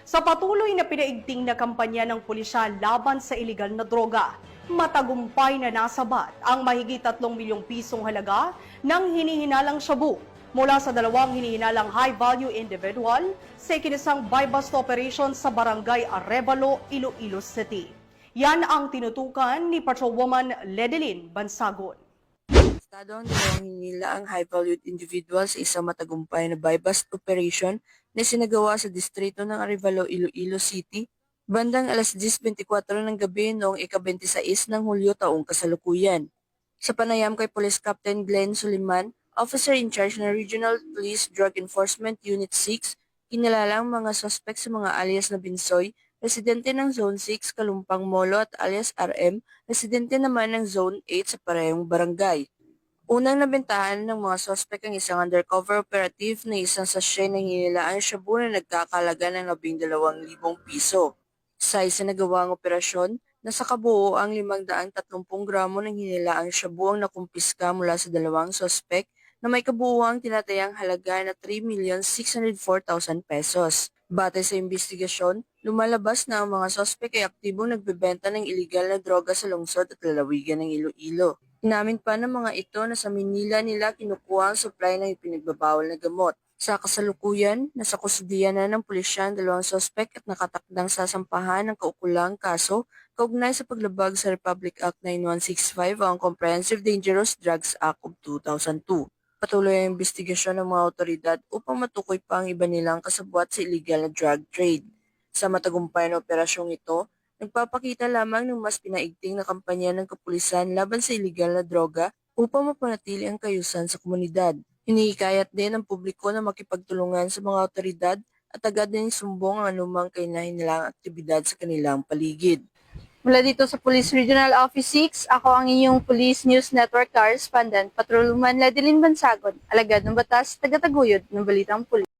Sa patuloy na pinaigting na kampanya ng pulisya laban sa iligal na droga, matagumpay na nasabat ang mahigit 3 milyong pisong halaga ng hinihinalang shabu mula sa dalawang hinihinalang high-value individual sa ikinisang buy-bust operation sa Barangay Arevalo, Iloilo City. Yan ang tinutukan ni Patrolwoman Ledelyn Bansagon. Estado ang dalawang hinila ang high-valued individual sa isang matagumpay na buy-bust operation na sinagawa sa distrito ng Arevalo, Iloilo City, bandang alas 10:24 ng gabi noong ika-26 ng Hulyo taong kasalukuyan. Sa panayam kay Police Captain Glenn Suliman, Officer in Charge ng Regional Police Drug Enforcement Unit 6, kinilala ang mga suspect sa mga alias na Binsoy, residente ng Zone 6, Kalumpang Molo at alias RM, residente naman ng Zone 8 sa parehong barangay. Unang nabentahan ng mga sospek ang isang undercover operative na isang sachet ng hinilaang shabu na nagkakalaga ng 12,000 piso. Sa isinagawang operasyon, nasa kabuo ang 530 gramo ng hinilaang shabu ang nakumpiska mula sa dalawang sospek na may kabuuang tinatayang halaga na 3,604,000 pesos. Batay sa investigasyon, lumalabas na ang mga sospek ay aktibong nagbebenta ng iligal na droga sa lungsod at lalawigan ng Iloilo. Inamin pa ng mga ito na sa Manila nila kinukuha ang supply ng ipinagbabawal na gamot. Sa kasalukuyan, nasa kustudiya na ng pulisya ang dalawang sospek at nakatakdang sasampahan ng kaukulang kaso kaugnay sa paglabag sa Republic Act 9165 o ang Comprehensive Dangerous Drugs Act of 2002. Patuloy ang investigasyon ng mga otoridad upang matukoy pa ang iba nilang kasabwat sa illegal na drug trade. Sa matagumpay na operasyong ito, nagpapakita lamang ng mas pinaigting na kampanya ng kapulisan laban sa iligal na droga upang mapanatili ang kayusan sa komunidad. Hinihikayat din ang publiko na makipagtulungan sa mga otoridad at agad din sumbong ang anumang kahinahinalang aktibidad sa kanilang paligid. Mula dito sa Police Regional Office 6, ako ang inyong Police News Network Correspondent, Patrolwoman Ledelyn Bansagon, alagad ng batas, tagataguyod ng Balitang Pulis.